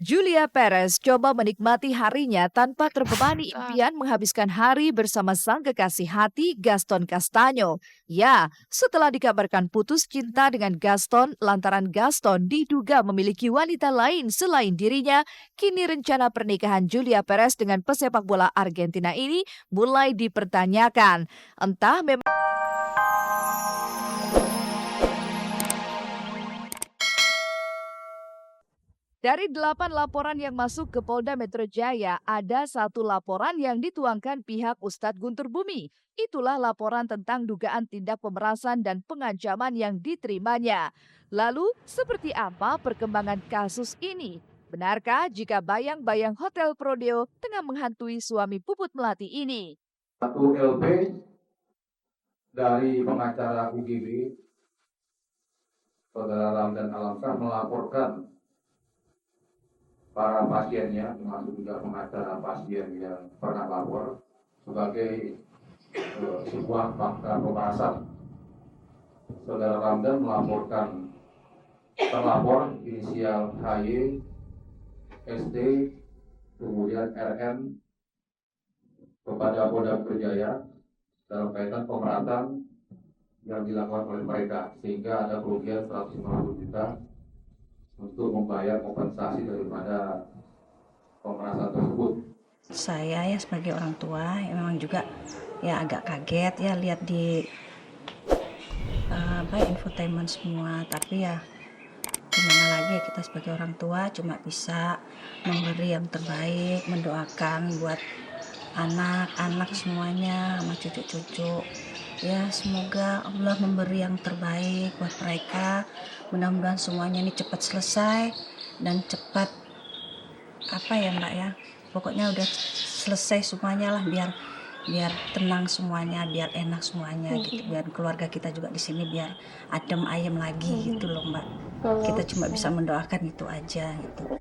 Julia Perez coba menikmati harinya tanpa terbebani impian menghabiskan hari bersama sang kekasih hati Gaston Castagno. Ya, setelah dikabarkan putus cinta dengan Gaston lantaran Gaston diduga memiliki wanita lain selain dirinya, kini rencana pernikahan Julia Perez dengan pesepak bola Argentina ini mulai dipertanyakan. Entah memang Dari 8 laporan yang masuk ke Polda Metro Jaya, ada satu laporan yang dituangkan pihak Ustadz Guntur Bumi. Itulah laporan tentang dugaan tindak pemerasan dan pengancaman yang diterimanya. Lalu, seperti apa perkembangan kasus ini? Benarkah jika bayang-bayang Hotel Prodeo tengah menghantui suami Puput Melati ini? Satu LP dari pengacara UGB, Saudara Ramdan Alamsyah melaporkan para pasiennya, termasuk juga pengacara pasien yang pernah lapor sebagai sebuah fakta pemerasan. Saudara Ramdan melaporkan terlapor inisial HY, ST, kemudian RN kepada Polda Metro Jaya dalam kaitan pemerasan yang dilakukan oleh mereka, sehingga ada kerugian 150 juta untuk membayar kompensasi daripada pemerasan tersebut. Saya ya sebagai orang tua ya memang juga ya agak kaget ya lihat di infotainment semua, tapi ya gimana lagi, kita sebagai orang tua cuma bisa memberi yang terbaik, mendoakan buat anak-anak semuanya sama cucu-cucu. Ya semoga Allah memberi yang terbaik buat mereka. Mudah-mudahan semuanya ini cepat selesai dan cepat Mbak ya. Pokoknya udah selesai semuanya lah, biar tenang semuanya, biar enak semuanya gitu. Biar keluarga kita juga di sini biar adem ayem lagi gitu loh Mbak. Kita cuma bisa mendoakan itu aja gitu.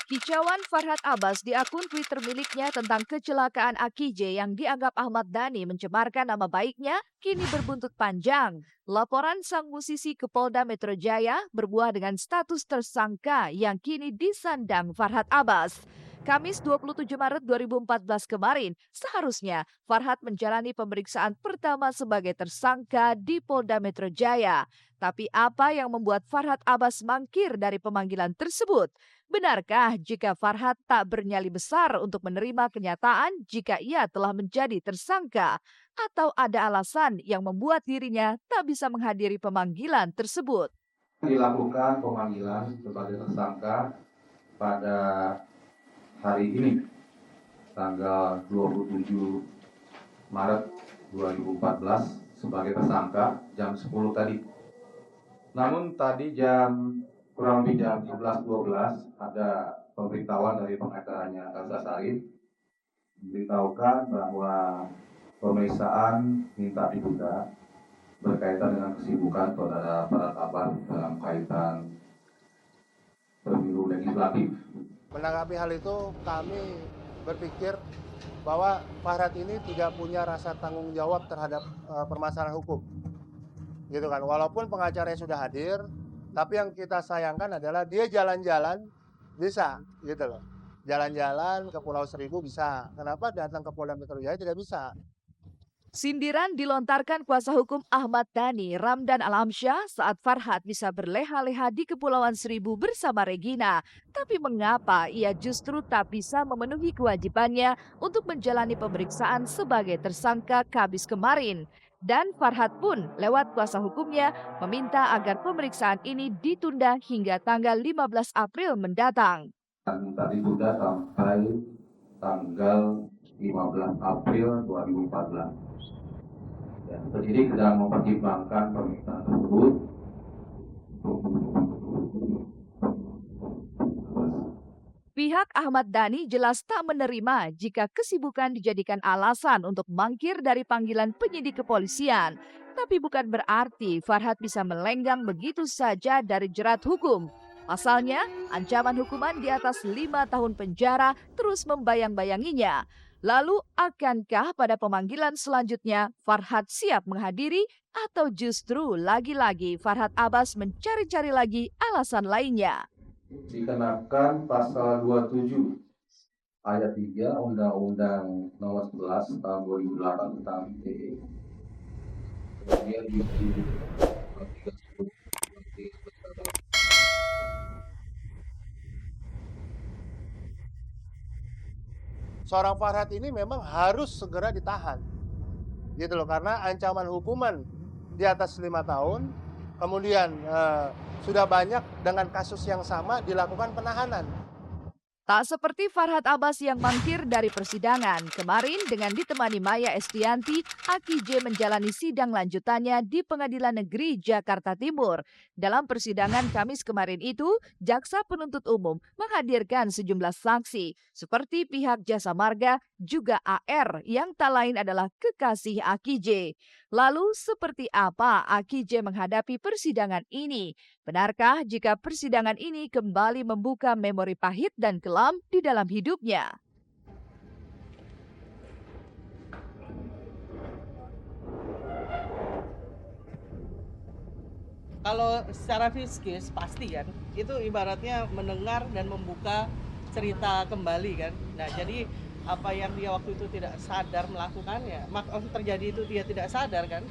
Kicauan Farhad Abbas di akun Twitter miliknya tentang kecelakaan Akij yang dianggap Ahmad Dhani mencemarkan nama baiknya kini berbuntut panjang. Laporan sang musisi ke Polda Metro Jaya berbuah dengan status tersangka yang kini disandang Farhad Abbas. Kamis 27 Maret 2014 kemarin, seharusnya Farhad menjalani pemeriksaan pertama sebagai tersangka di Polda Metro Jaya. Tapi apa yang membuat Farhad Abbas mangkir dari pemanggilan tersebut? Benarkah jika Farhad tak bernyali besar untuk menerima kenyataan jika ia telah menjadi tersangka? Atau ada alasan yang membuat dirinya tak bisa menghadiri pemanggilan tersebut? Dilakukan pemanggilan sebagai tersangka pada hari ini, tanggal 27 Maret 2014 sebagai tersangka jam 10 tadi. Namun tadi kurang lebih jam 11.12 ada pemberitahuan dari pengacaranya Elsa Sharif memberitahukan bahwa pemeriksaan minta ditunda berkaitan dengan kesibukan saudara Farhad Abbas dalam kaitan pemilu legislatif. Menanggapi hal itu, kami berpikir bahwa Farhad ini tidak punya rasa tanggung jawab terhadap permasalahan hukum. Gitu kan. Walaupun pengacaranya sudah hadir, tapi yang kita sayangkan adalah dia jalan-jalan bisa, gitu loh. Jalan-jalan ke Pulau Seribu bisa. Kenapa datang ke Polda Metro Jaya tidak bisa? Sindiran dilontarkan kuasa hukum Ahmad Dhani, Ramdan Alamsyah, saat Farhad bisa berleha-leha di Kepulauan Seribu bersama Regina. Tapi mengapa ia justru tak bisa memenuhi kewajibannya untuk menjalani pemeriksaan sebagai tersangka Kamis kemarin? Dan Farhad pun lewat kuasa hukumnya meminta agar pemeriksaan ini ditunda hingga tanggal 15 April mendatang. Minta ditunda sampai tanggal 15 April 2014. Ya, penyidik sedang mempertimbangkan permintaan tersebut. Pihak Ahmad Dhani jelas tak menerima jika kesibukan dijadikan alasan untuk mangkir dari panggilan penyidik kepolisian. Tapi bukan berarti Farhad bisa melenggang begitu saja dari jerat hukum. Pasalnya, ancaman hukuman di atas 5 tahun penjara terus membayang-bayanginya. Lalu, akankah pada pemanggilan selanjutnya Farhad siap menghadiri atau justru lagi-lagi Farhad Abbas mencari-cari lagi alasan lainnya? Dikenakan pasal 27 ayat 3 Undang-Undang Nomor 11 Tahun 2008 tentang ITE. Kemudian di 310 Seorang Farhad ini memang harus segera ditahan, gitu loh, karena ancaman hukuman di atas 5 tahun, kemudian sudah banyak dengan kasus yang sama dilakukan penahanan. Tak seperti Farhad Abbas yang mangkir dari persidangan. Kemarin dengan ditemani Maya Estianti, Aki J menjalani sidang lanjutannya di Pengadilan Negeri Jakarta Timur. Dalam persidangan Kamis kemarin itu, jaksa penuntut umum menghadirkan sejumlah saksi, seperti pihak Jasa Marga, juga AR yang tak lain adalah kekasih Aki J. Lalu seperti apa Aki J menghadapi persidangan ini? Benarkah jika persidangan ini kembali membuka memori pahit dan kelam di dalam hidupnya? Kalau secara fiskis pasti kan, itu ibaratnya mendengar dan membuka cerita kembali kan. Nah jadi apa yang dia waktu itu tidak sadar melakukannya, maksud terjadi itu dia tidak sadar kan,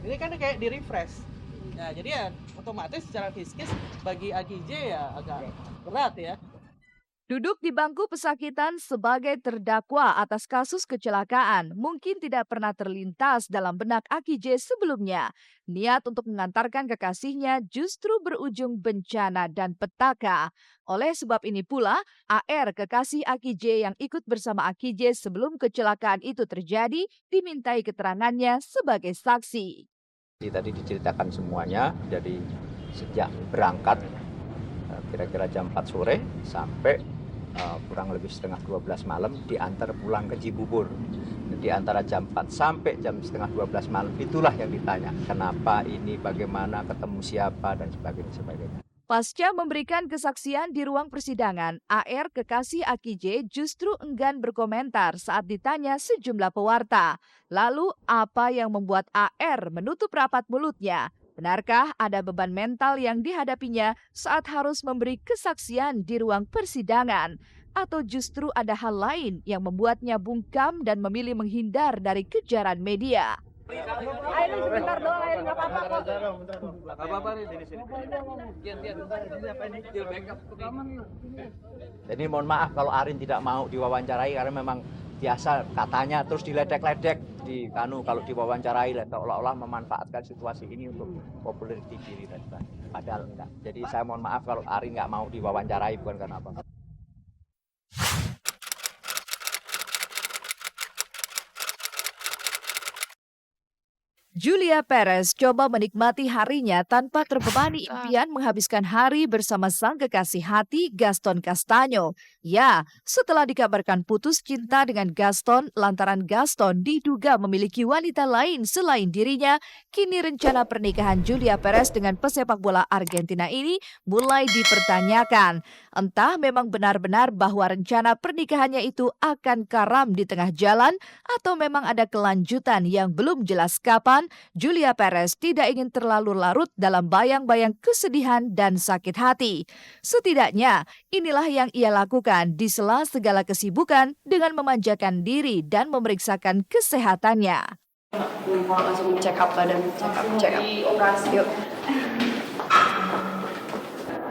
ini kan kayak di refresh. Nah jadi ya otomatis secara fiskis bagi AGJ ya agak berat ya. Duduk di bangku pesakitan sebagai terdakwa atas kasus kecelakaan mungkin tidak pernah terlintas dalam benak Aki J sebelumnya. Niat untuk mengantarkan kekasihnya justru berujung bencana dan petaka. Oleh sebab ini pula, AR kekasih Aki J yang ikut bersama Aki J sebelum kecelakaan itu terjadi dimintai keterangannya sebagai saksi. Tadi diceritakan semuanya, jadi sejak berangkat kira-kira jam 4 sore sampai kurang lebih setengah 12 malam diantar pulang ke Cibubur. Di antara jam 4 sampai jam setengah 12 malam itulah yang ditanya. Kenapa ini, bagaimana, ketemu siapa, dan sebagainya. Pasca memberikan kesaksian di ruang persidangan, AR kekasih Aki J justru enggan berkomentar saat ditanya sejumlah pewarta. Lalu apa yang membuat AR menutup rapat mulutnya? Benarkah ada beban mental yang dihadapinya saat harus memberi kesaksian di ruang persidangan? Atau justru ada hal lain yang membuatnya bungkam dan memilih menghindar dari kejaran media? Ayo sebentar doang, ayo nggak apa-apa kok. Apa-apa nih di sini. Jadi mohon maaf kalau Arin tidak mau diwawancarai karena memang biasa katanya terus diledek-ledek di kalau diwawancarai seolah-olah memanfaatkan situasi ini untuk popularity diri dan sebagainya. Padahal enggak. Jadi saya mohon maaf kalau Arin nggak mau diwawancarai bukan karena apa. Julia Perez coba menikmati harinya tanpa terbebani impian menghabiskan hari bersama sang kekasih hati Gaston Castaño. Ya, setelah dikabarkan putus cinta dengan Gaston lantaran Gaston diduga memiliki wanita lain selain dirinya, kini rencana pernikahan Julia Perez dengan pesepak bola Argentina ini mulai dipertanyakan. Entah memang benar-benar bahwa rencana pernikahannya itu akan karam di tengah jalan atau memang ada kelanjutan yang belum jelas kapan. Julia Perez tidak ingin terlalu larut dalam bayang-bayang kesedihan dan sakit hati. Setidaknya, inilah yang ia lakukan di sela segala kesibukan dengan memanjakan diri dan memeriksakan kesehatannya. Mau langsung check up badan, check up operasi yuk.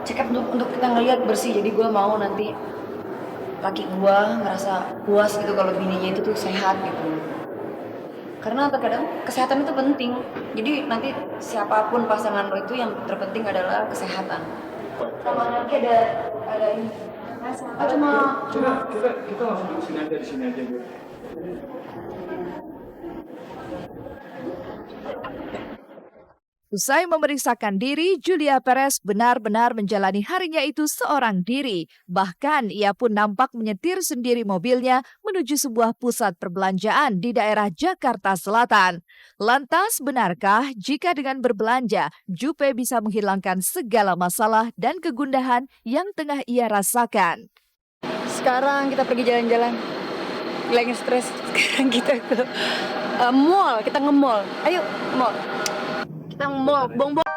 Check up untuk kita ngeliat bersih, jadi gue mau nanti laki gue ngerasa puas gitu kalau bininya itu tuh sehat gitu. Karena terkadang kesehatan itu penting. Jadi nanti siapapun pasangan lo itu yang terpenting adalah kesehatan. Sama lagi ada ini. Cuma kita langsung di sini aja Bu. Usai memeriksakan diri, Julia Perez benar-benar menjalani harinya itu seorang diri. Bahkan ia pun nampak menyetir sendiri mobilnya menuju sebuah pusat perbelanjaan di daerah Jakarta Selatan. Lantas, benarkah jika dengan berbelanja, Jupe bisa menghilangkan segala masalah dan kegundahan yang tengah ia rasakan? sekarang kita pergi jalan-jalan. lagi stres. Sekarang kita ke mall, kita nge-mall. Ayo, mall. Kita nge-mall, bong-bong.